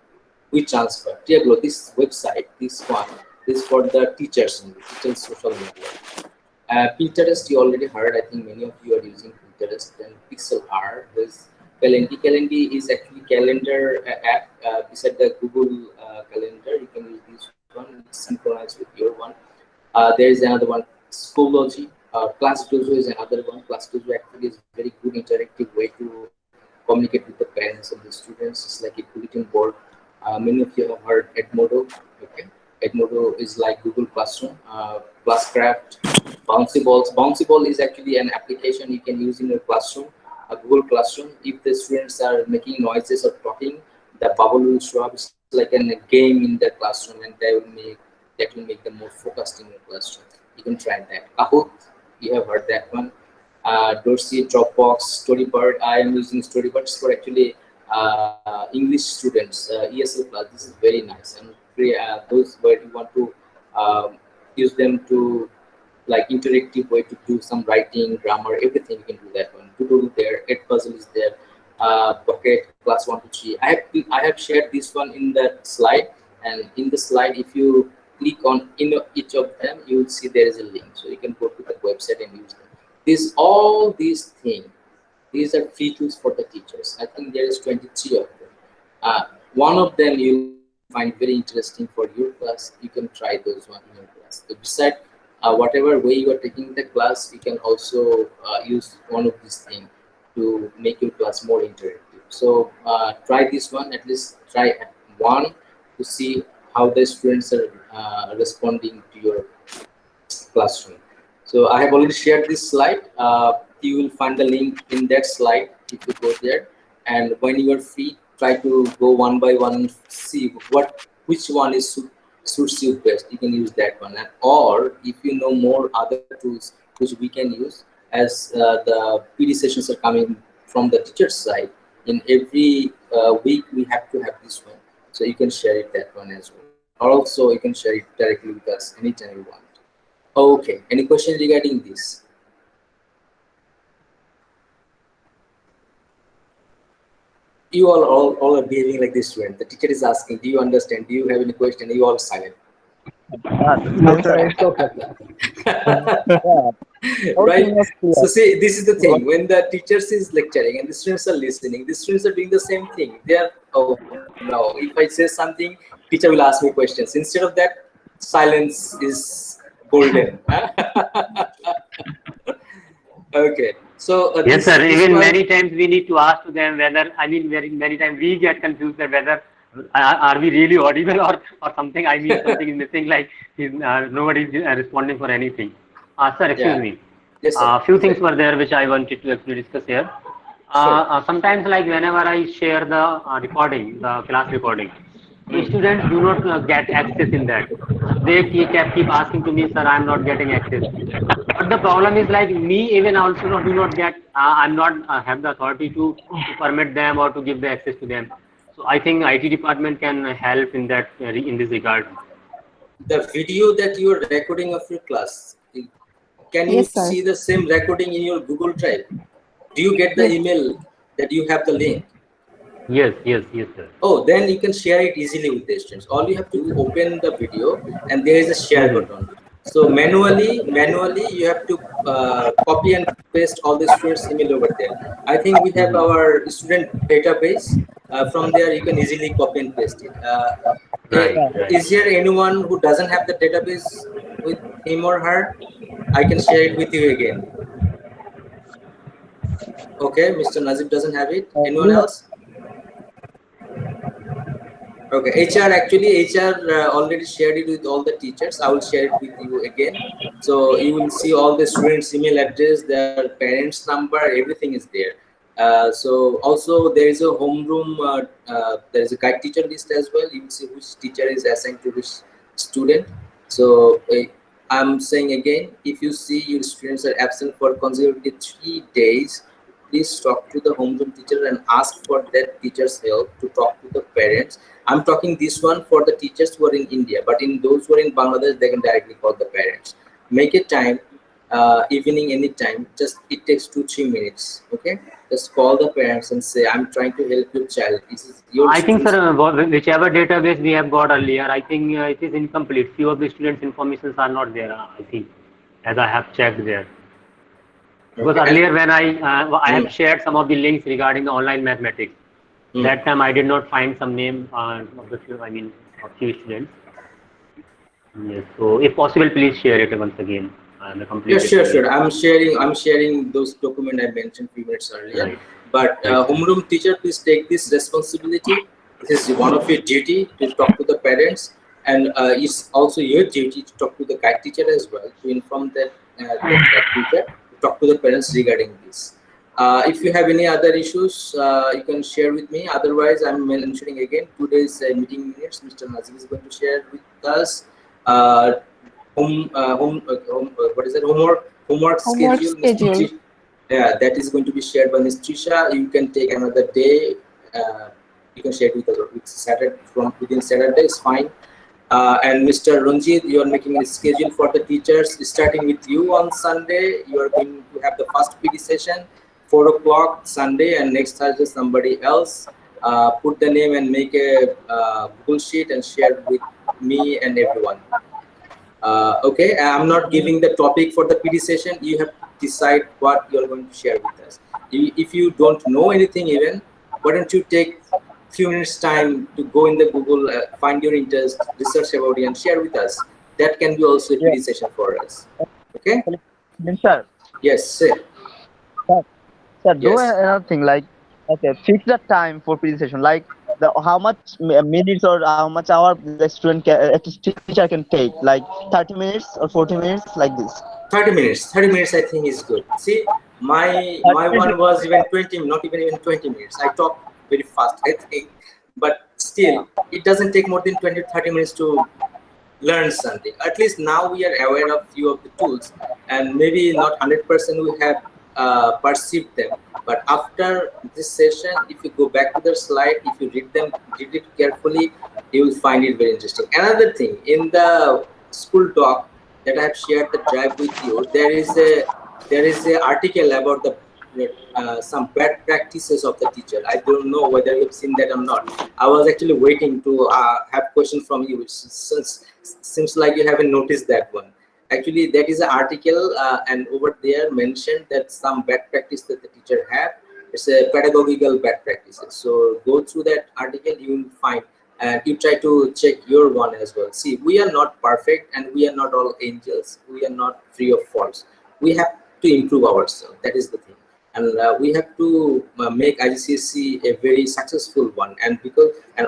We transfer. Diaglo, this website, this one, this for the teachers, teachers social media. Pinterest, you already heard. I think many of you are using Pinterest. And Pixel R, there's Calendly. Calendly is actually calendar app beside the Google Calendar. You can use this one. It's synchronized with your one. There is another one, Schoology. ClassDojo is another one. ClassDojo actually is very good interactive way to communicate with the parents and the students. It's like a bulletin board. Many of you have heard Edmodo. Okay, Edmodo is like Google Classroom. Classcraft, Bouncy Balls. Bouncy Ball is actually an application you can use in your classroom, a Google Classroom. If the students are making noises or talking, the bubble will show up. It's like a game in the classroom, and that will make them more focused in your classroom. You can try that. Kahoot, you have heard that one. Dorsey, Dropbox, Storybird. I am using Storybirds for actually English students, ESL class. This is very nice, and those where you want to use them to like interactive way to do some writing, grammar, everything. You can do that one. Doodle there, Edpuzzle is there, Bucket, class 1 to 3. I have shared this one in that slide, and in the slide, if you click on each of them, you will see there is a link, so you can go to the website and use them. All these things, these are free tools for the teachers. I think there is 23 of them. One of them you find very interesting for your class. You can try those one in your class. So beside whatever way you are taking the class, you can also use one of these things to make your class more interactive. So try this one, at least try one to see how the students are responding to your classroom. So I have already shared this slide. You will find the link in that slide if you go there. And when you are free, try to go one by one and see which one is suits you best. You can use that one. Or if you know more other tools which we can use, as the PD sessions are coming from the teacher's side, in every week we have to have this one. So you can share it that one as well. Or also you can share it directly with us anytime you want. Okay, any questions regarding this? You all are behaving like this student. The teacher is asking, do you understand? Do you have any question? You all silent. No, sir, it's okay. Right? So see, this is the thing. When the teachers is lecturing and the students are listening, the students are doing the same thing. They are, oh no, if I say something, teacher will ask me questions. Instead of that, silence is golden. Okay. So yes, sir. Even many times we need to ask to them whether, I mean, many times we get confused that whether are we really audible or something. I mean, something is missing. Like nobody is responding for anything. Sir, excuse me. Yes, sir. Few things were there which I wanted to actually discuss here. Sometimes, like whenever I share the recording, the class recording, the students do not get access in that. They keep asking to me, sir, I'm not getting access. But the problem is like me even also do not get, I'm not have the authority to permit them or to give the access to them. So I think IT department can help in that in this regard. The video that you are recording of your class, can you see the same recording in your Google Drive? Do you get the email that you have the link? Yes, sir. Oh, then you can share it easily with the students. All you have to do, open the video, and there is a share button. So manually, you have to copy and paste all the students' email over there. I think we have our student database. From there you can easily copy and paste it. Right, right. Is there anyone who doesn't have the database with him or her? I can share it with you again. Okay, Mr. Nazib doesn't have it. Anyone else? Okay, HR already shared it with all the teachers. I will share it with you again. So you will see all the students' email address, their parents' number, everything is there. So also there is a homeroom, there is a guide teacher list as well. You will see which teacher is assigned to which student. So I'm saying again, if you see your students are absent for consecutively 3 days, please talk to the homeroom teacher and ask for that teacher's help to talk to the parents. I'm talking this one for the teachers who are in India, but in those who are in Bangladesh, they can directly call the parents. Make a time, evening, anytime. Just it takes 2-3 minutes. Okay, just call the parents and say, "I'm trying to help your child. This is your." I think, sir, whichever database we have got earlier, I think it is incomplete. Few of the students' informations are not there, I think, as I have checked there. Because Okay. earlier when I have shared some of the links regarding the online mathematics, that time I did not find some name of the few, of few students. Yes. So if possible, please share it once again. The complete. Yeah, sure. I'm sharing those documents I mentioned few minutes earlier. Right. But homeroom teacher, please take this responsibility. This is one of your duty to talk to the parents, and it's also your duty to talk to the guide teacher as well to inform that that teacher to talk to the parents regarding this. If you have any other issues, you can share with me. Otherwise, I'm mentioning again today's meeting minutes. Mr. Nazim is going to share with us. What is it? Homework schedule. Yeah, that is going to be shared by Ms. Trisha. You can take another day. You can share it with Saturday, from within Saturday is fine. And Mr. Ranjit, you are making a schedule for the teachers. Starting with you on Sunday, you are going to have the first PD session, 4 o'clock Sunday, and next Thursday somebody else. Put the name and make a Google sheet and share with me and everyone. Okay, I'm not giving the topic for the PD session. You have to decide what you're going to share with us. If you don't know anything even, why don't you take few minutes time to go in the Google, find your interest, research about it, and share with us. That can be also a PD session for us. Okay? Sir. Yes, sir. Sir, do another thing, like, okay, fix the time for presentation, like how much minutes or how much hour the student teacher can take, like 30 minutes or 40 minutes, like this. 30 minutes. 30 minutes, I think, is good. See, my one was even 20, not even 20 minutes. I talk very fast, I think, but still, it doesn't take more than 20-30 minutes to learn something. At least now we are aware of few of the tools, and maybe not 100% we have perceived them. But after this session, if you go back to the slide, if you read it carefully, you will find it very interesting. Another thing, in the school doc that I have shared the drive with you, there is a article about the some bad practices of the teacher. I don't know whether you've seen that or not. I was actually waiting to have questions from you, which seems like you haven't noticed that one. Actually, that is an article, and over there mentioned that some bad practice that the teacher have. It's a pedagogical bad practices. So go through that article, you will find, and you try to check your one as well. See, we are not perfect, and we are not all angels. We are not free of faults. We have to improve ourselves. That is the thing, and we have to make IGCSE a very successful one. And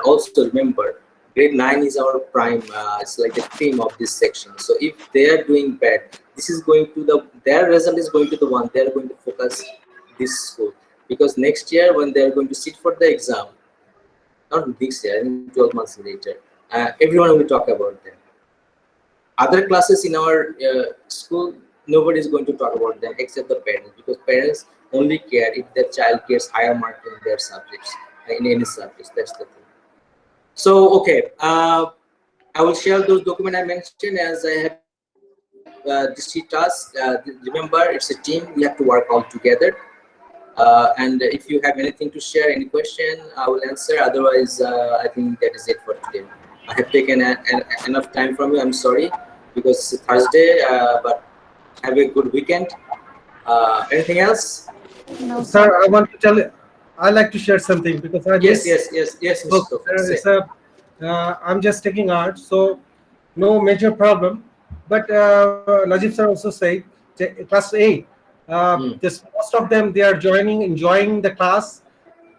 also remember, grade 9 is our prime. It's like the cream of this section. So if they are doing bad, this is going to their result is going to the one they are going to focus this school, because next year when they are going to sit for the exam, not this year, in 12 months later, everyone will talk about them. Other classes in our school, nobody is going to talk about them except the parents, because parents only care if their child gets higher mark in their subjects, in any subjects. That's the thing. So, okay, I will share those documents I mentioned as I have district tasks. Remember, it's a team. We have to work all together. And if you have anything to share, any question, I will answer. Otherwise, I think that is it for today. I have taken enough time from you. I'm sorry, because it's Thursday, but have a good weekend. Anything else? No, Sir, I want to tell you. I like to share something because I Yes, miss. yes, Mr. Look, Tofik, say. it's a. I'm just taking art, so no major problem. But Najib sir also said, class A, this most of them they are enjoying the class,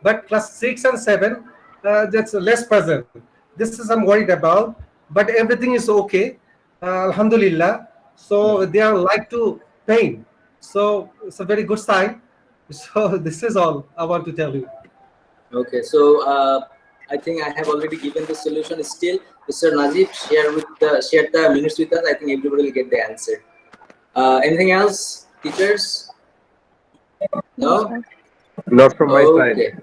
but class 6 and 7, that's less present. This is I'm worried about, but everything is okay, Alhamdulillah. So they are like to paint, so it's a very good sign. So this is all I want to tell you. Okay, so I think I have already given the solution. Still, Mr. Najib, share the minutes with us. I think everybody will get the answer. Anything else, teachers? No. Not from my side. Okay.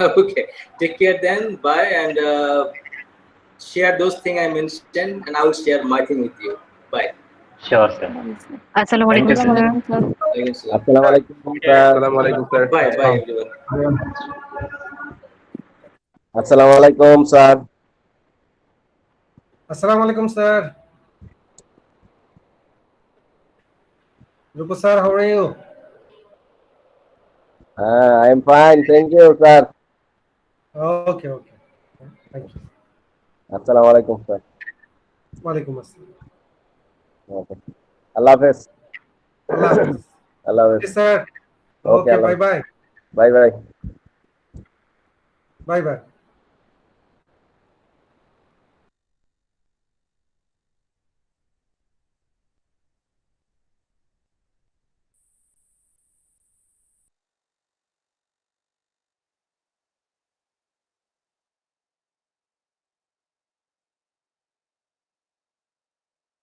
Okay. Take care then. Bye, and share those things I mentioned, and I will share my thing with you. Bye. Sure, sir. Thank you, Assalamualaikum, sir. sir. Assalamualaikum, sir. Assalamualaikum, sir. Bye, bye, everyone. Assalamualaikum, sir. Assalamualaikum, sir. Rupa sir, how are you? I'm fine. Thank you, sir. Okay, okay. Thank you. Assalamualaikum, sir. Walaikum assalam. Okay. Allah Hafiz. Allah Hafiz. Allah Okay, Hafiz. sir. Okay, Okay, Allah. bye-bye. Bye-bye. Bye-bye.